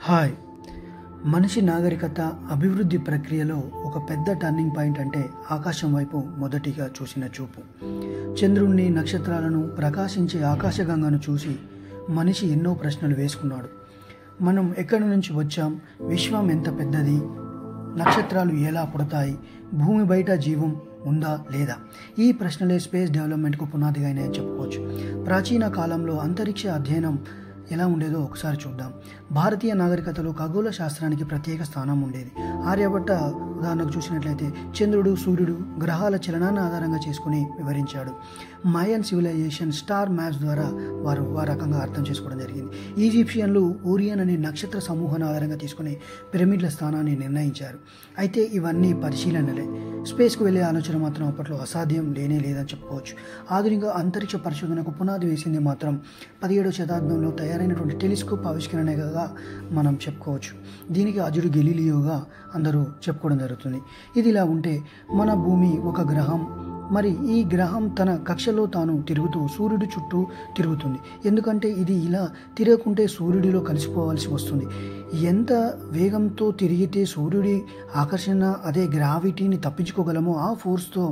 Hi. మనిషి నాగరికత అభివృద్ధి ప్రక్రియలో ఒక పెద్ద టర్నింగ్ పాయింట్ అంటే ఆకాశం వైపు మొదటిగా చూసిన చూపు. చంద్రుణ్ణి, నక్షత్రాలను, ప్రకాశించే ఆకాశగంగను చూసి మనిషి ఎన్నో ప్రశ్నలు వేసుకున్నాడు. మనం ఎక్కడి నుంచి వచ్చాం, విశ్వం ఎంత పెద్దది, నక్షత్రాలు ఎలా పుడతాయి, భూమి బయట జీవం ఉందా లేదా, ఈ ప్రశ్నలే స్పేస్ డెవలప్మెంట్కు పునాదిగా అయినాయని చెప్పుకోవచ్చు. ప్రాచీన కాలంలో అంతరిక్ష అధ్యయనం ఎలా ఉండేదో ఒకసారి చూద్దాం. భారతీయ నాగరికతలో ఖగోళ శాస్త్రానికి ప్రత్యేక స్థానం ఉండేది. ఆర్యభట్ట ఉదాహరణకు చూసినట్లయితే చంద్రుడు, సూర్యుడు గ్రహాల చలనాన్ని ఆధారంగా చేసుకుని వివరించాడు. మాయన్ సివిలైజేషన్ స్టార్ మ్యాప్స్ ద్వారా వారు రకంగా అర్థం చేసుకోవడం జరిగింది. ఈజిప్షియన్లు ఓరియన్ అనే నక్షత్ర సమూహాన్ని ఆధారంగా తీసుకుని పిరమిడ్ల స్థానాన్ని నిర్ణయించారు. అయితే ఇవన్నీ పరిశీలనలే. స్పేస్కు వెళ్ళే ఆలోచన మాత్రం అప్పట్లో అసాధ్యం లేదని చెప్పుకోవచ్చు. ఆధునిక అంతరిక్ష పరిశోధనకు పునాది వేసింది మాత్రం 17వ శతాబ్దంలో తయారైనటువంటి టెలిస్కోప్ ఆవిష్కరణగా మనం చెప్పుకోవచ్చు. దీనికి అజుడు గెలీలియోగా అందరూ చెప్పుకోవడం జరుగుతుంది. ఇది ఇలా ఉంటే మన భూమి ఒక గ్రహం. మరి ఈ గ్రహం తన కక్షలో తాను తిరుగుతూ సూర్యుడి చుట్టూ తిరుగుతుంది. ఎందుకంటే ఇది ఇలా తిరగకుంటే సూర్యుడిలో కలిసిపోవాల్సి వస్తుంది. ఎంత వేగంతో తిరిగితే సూర్యుడి ఆకర్షణ, అదే గ్రావిటీని తప్పించుకోగలమో ఆ ఫోర్స్తో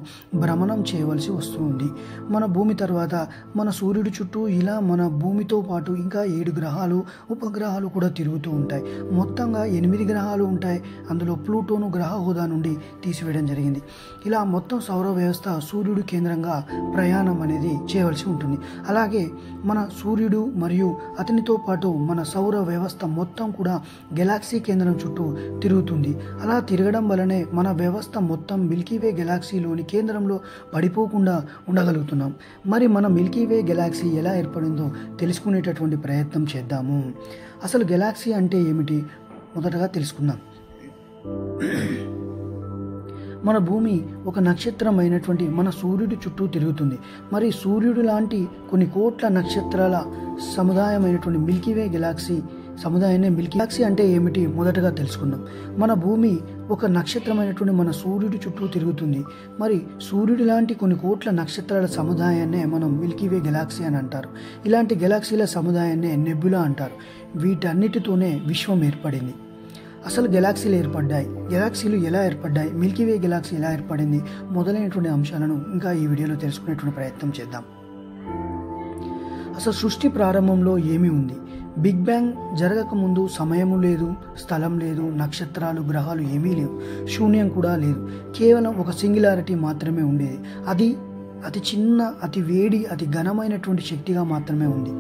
భ్రమణం చేయవలసి వస్తుంది. మన భూమి తర్వాత మన సూర్యుడి చుట్టూ ఇలా మన భూమితో పాటు ఇంకా 7 గ్రహాలు, ఉపగ్రహాలు కూడా తిరుగుతూ ఉంటాయి. మొత్తంగా 8 గ్రహాలు ఉంటాయి. అందులో ప్లూటోను గ్రహ హోదా నుండి తీసివేయడం జరిగింది. ఇలా మొత్తం సౌర వ్యవస్థ సూర్యుడు కేంద్రంగా ప్రయాణం అనేది చేయవలసి ఉంటుంది. అలాగే మన సూర్యుడు మరియు అతనితో పాటు మన సౌర వ్యవస్థ మొత్తం కూడా గెలాక్సీ కేంద్రం చుట్టూ తిరుగుతుంది. అలా తిరగడం వలనే మన వ్యవస్థ మొత్తం మిల్కీవే గెలాక్సీలోని కేంద్రంలో పడిపోకుండా ఉండగలుగుతున్నాం. మరి మన మిల్కీవే గెలాక్సీ ఎలా ఏర్పడిందో తెలుసుకునేటటువంటి ప్రయత్నం చేద్దాము. అసలు గెలాక్సీ అంటే ఏమిటి మొదటగా తెలుసుకుందాం. మన భూమి ఒక నక్షత్రం అయినటువంటి మన సూర్యుడి చుట్టూ తిరుగుతుంది. మరి సూర్యుడు లాంటి కొన్ని కోట్ల నక్షత్రాల సముదాయమైనటువంటి మిల్కీవే గెలాక్సీ సముదాయాన్ని గెలాక్సీ అంటే ఏమిటి మొదటగా తెలుసుకుందాం. మన భూమి ఒక నక్షత్రమైనటువంటి మన సూర్యుడి చుట్టూ తిరుగుతుంది. మరి సూర్యుడి లాంటి కొన్ని కోట్ల నక్షత్రాల సముదాయాన్నే మనం మిల్కీవే గెలాక్సీ అని అంటారు. ఇలాంటి గెలాక్సీల సముదాయాన్నే నెబ్యులా అంటారు. వీటన్నిటితోనే విశ్వం ఏర్పడింది. అసలు గెలాక్సీలు ఎలా ఏర్పడ్డాయి, మిల్కీవే గెలాక్సీ ఎలా ఏర్పడింది మొదలైనటువంటి అంశాలను ఇంకా ఈ వీడియోలో తెలుసుకునేటువంటి ప్రయత్నం చేద్దాం. అసలు సృష్టి ప్రారంభంలో ఏమి ఉంది? బిగ్ బ్యాంగ్ జరగకముందు సమయము లేదు, స్థలం లేదు, నక్షత్రాలు, గ్రహాలు ఏమీ లేవు, శూన్యం కూడా లేదు. కేవలం ఒక సింగులారిటీ మాత్రమే ఉండేది. అది అతి చిన్న, అతి వేడి, అతి ఘనమైనటువంటి శక్తిగా మాత్రమే ఉంది.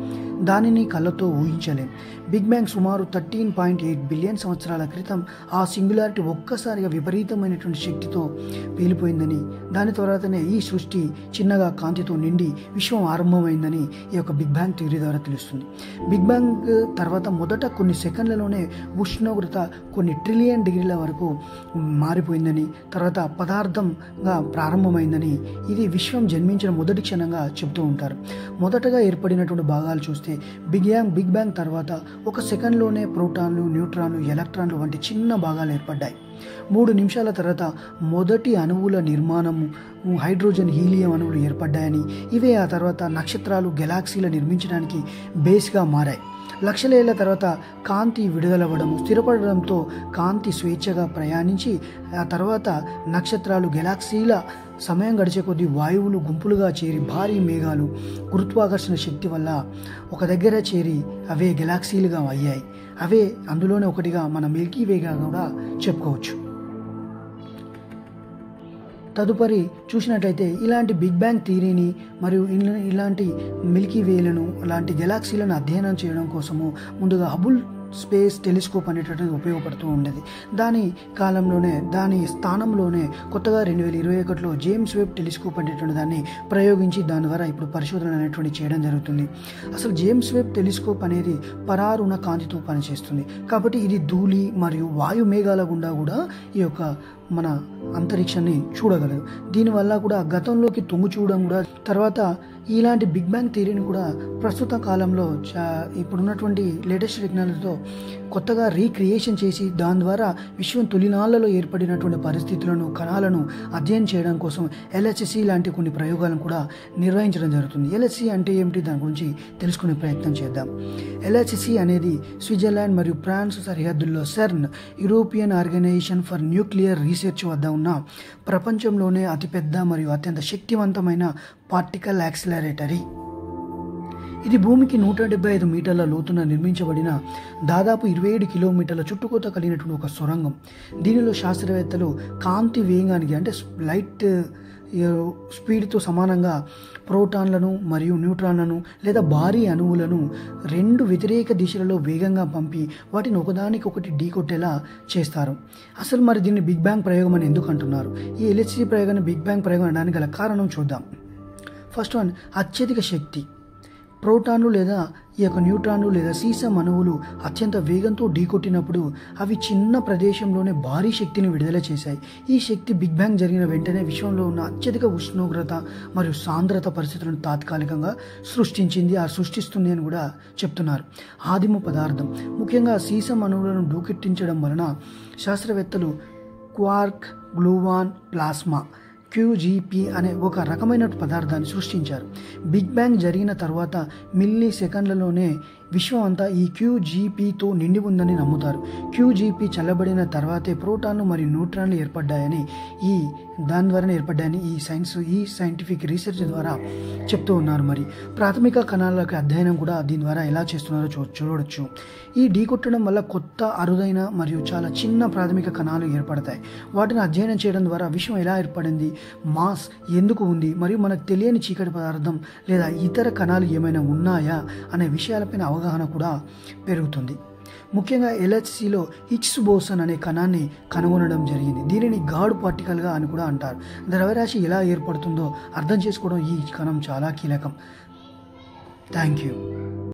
దానిని కళ్ళతో ఊహించలేం. బిగ్ బ్యాంగ్ సుమారు 13.8 బిలియన్ సంవత్సరాల క్రితం ఆ సింగులారిటీ ఒక్కసారిగా విపరీతమైనటువంటి శక్తితో పేలిపోయిందని, దాని తర్వాతనే ఈ సృష్టి చిన్నగా కాంతితో నిండి విశ్వం ఆరంభమైందని ఈ యొక్క బిగ్ బ్యాంగ్ థియరీ ద్వారా తెలుస్తుంది. బిగ్ బ్యాంగ్ తర్వాత మొదట కొన్ని సెకండ్లలోనే ఉష్ణోగ్రత కొన్ని ట్రిలియన్ డిగ్రీల వరకు మారిపోయిందని, తర్వాత పదార్థంగా ప్రారంభమైందని, ఇది విశ్వం జన్మించిన మొదటి క్షణంగా చెబుతూ ఉంటారు. మొదటగా ఏర్పడినటువంటి భాగాలు చూస్తే బిగ్ బ్యాంగ్ తర్వాత ఒక సెకండ్లోనే ప్రోటాన్లు, న్యూట్రాన్లు, ఎలక్ట్రాన్లు వంటి చిన్న భాగాలు ఏర్పడ్డాయి. 3 నిమిషాల తర్వాత మొదటి అణువుల నిర్మాణము, హైడ్రోజన్, హీలియం అణువులు ఏర్పడ్డాయని, ఇవే ఆ తర్వాత నక్షత్రాలు, గెలాక్సీలు నిర్మించడానికి బేస్గా మారాయి. లక్షల ఏళ్ల తర్వాత కాంతి విడుదలవ్వడము, స్థిరపడడంతో కాంతి స్వేచ్ఛగా ప్రయాణించి ఆ తర్వాత నక్షత్రాలు, గెలాక్సీల సమయం గడిచే కొద్దీ వాయువులు గుంపులుగా చేరి భారీ మేఘాలు గురుత్వాకర్షణ శక్తి వల్ల ఒక దగ్గర చేరి అవే గెలాక్సీలుగా అయ్యాయి. అవే అందులోనే ఒకటిగా మన మిల్కీవేగా కూడా చెప్పుకోవచ్చు. తదుపరి చూసినట్లయితే ఇలాంటి బిగ్ బ్యాంగ్ థియరీని మరియు ఇలాంటి మిల్కీవేలను, అలాంటి గెలాక్సీలను అధ్యయనం చేయడం కోసము ముందుగా హబుల్ స్పేస్ టెలిస్కోప్ అనేటటువంటిది ఉపయోగపడుతూ ఉండేది. దాని స్థానంలోనే కొత్తగా 2021లో జేమ్స్ వెబ్ టెలిస్కోప్ అనేటువంటి దాన్ని ప్రయోగించి దాని ద్వారా ఇప్పుడు పరిశోధన అనేటువంటి చేయడం జరుగుతుంది. అసలు జేమ్స్ వెబ్ టెలిస్కోప్ అనేది పరారుణ కాంతితో పనిచేస్తుంది. కాబట్టి ఇది ధూళి మరియు వాయు మేఘాల గుండా కూడా ఈ యొక్క మన అంతరిక్షాన్ని చూడగలదు. దీనివల్ల కూడా గతంలోకి తొంగి చూడడం కూడా, తర్వాత ఇలాంటి బిగ్ బ్యాంగ్ థియరీని కూడా ప్రస్తుత కాలంలో ఇప్పుడున్నటువంటి లేటెస్ట్ టెక్నాలజీతో కొత్తగా రీక్రియేషన్ చేసి దాని ద్వారా విశ్వం తొలినాళ్లలో ఏర్పడినటువంటి పరిస్థితులను, కణాలను అధ్యయనం చేయడం కోసం LHC లాంటి కొన్ని ప్రయోగాలను కూడా నిర్వహించడం జరుగుతుంది. LHC అంటే ఏమిటి, దాని గురించి తెలుసుకునే ప్రయత్నం చేద్దాం. LHC అనేది స్విట్జర్లాండ్ మరియు ఫ్రాన్స్ సరిహద్దుల్లో CERN, European Organization for Nuclear Research వద్ద ఉన్న ప్రపంచంలోనే అతిపెద్ద మరియు అత్యంత శక్తివంతమైన పార్టికల్ యాక్సిలరేటరీ. ఇది భూమికి 175 మీటర్ల లోతున నిర్మించబడిన దాదాపు 27 కిలోమీటర్ల చుట్టుకొలత కలిగినటువంటి ఒక సొరంగం. దీనిలో శాస్త్రవేత్తలు కాంతి వేగానికి అంటే లైట్ స్పీడ్తో సమానంగా ప్రోటాన్లను మరియు న్యూట్రాన్లను లేదా భారీ అణువులను 2 వ్యతిరేక దిశలలో వేగంగా పంపి వాటిని ఒకదానికొకటి ఢీకొట్టేలా చేస్తారు. అసలు మరి దీన్ని బిగ్ బ్యాంగ్ ప్రయోగం అని ఎందుకు అంటున్నారు? ఈ LHC ప్రయోగాన్ని బిగ్ బ్యాంగ్ ప్రయోగం అనడానికి గల కారణం చూద్దాం. ఫస్ట్ వన్, అత్యధిక శక్తి. ప్రోటాన్లు లేదా ఈ యొక్క న్యూట్రాన్లు లేదా సీసం అణువులు అత్యంత వేగంతో ఢీకొట్టినప్పుడు అవి చిన్న ప్రదేశంలోనే భారీ శక్తిని విడుదల చేశాయి. ఈ శక్తి బిగ్ బ్యాంగ్ జరిగిన వెంటనే విశ్వంలో ఉన్న అత్యధిక ఉష్ణోగ్రత మరియు సాంద్రత పరిస్థితులను తాత్కాలికంగా సృష్టిస్తుంది అని కూడా చెప్తున్నారు. ఆదిమ పదార్థం, ముఖ్యంగా సీసం అణువులను ఢీకొట్టించడం వలన శాస్త్రవేత్తలు క్వార్క్, గ్లూవాన్, ప్లాస్మా QGP అనే ఒక రకమైన పదార్థాన్ని సృష్టించారు. బిగ్ బ్యాంగ్ జరిగిన తర్వాత మిల్లీ సెకండ్లలోనే విశ్వం అంతా ఈ QGPతో నిండి ఉందని నమ్ముతారు. QGP చల్లబడిన తర్వాతే ప్రోటాన్లు మరియు న్యూట్రాన్లు ఏర్పడ్డాయని దాని ద్వారానే ఏర్పడ్డాయని ఈ సైంటిఫిక్ రీసెర్చ్ ద్వారా చెప్తూ ఉన్నారు. మరి ప్రాథమిక కణాలకు అధ్యయనం కూడా దీని ద్వారా ఎలా చేస్తున్నారో చూడవచ్చు. ఈ ఢీకొట్టడం వల్ల కొత్త, అరుదైన మరియు చాలా చిన్న ప్రాథమిక కణాలు ఏర్పడతాయి. వాటిని అధ్యయనం చేయడం ద్వారా విశ్వం ఎలా ఏర్పడింది, మాస్ ఎందుకు ఉంది, మరియు మనకు తెలియని చీకటి పదార్థం లేదా ఇతర కణాలు ఏమైనా ఉన్నాయా అనే విషయాలపైన అవగాహన కూడా పెరుగుతుంది. ముఖ్యంగా LHCలో హిగ్స్ బోసన్ అనే కణాన్ని కనుగొనడం జరిగింది. దీనిని గాడ్ పార్టికల్గా అని కూడా అంటారు. ద్రవ్యరాశి ఎలా ఏర్పడుతుందో అర్థం చేసుకోవడం ఈ కణం చాలా కీలకం. Thank you.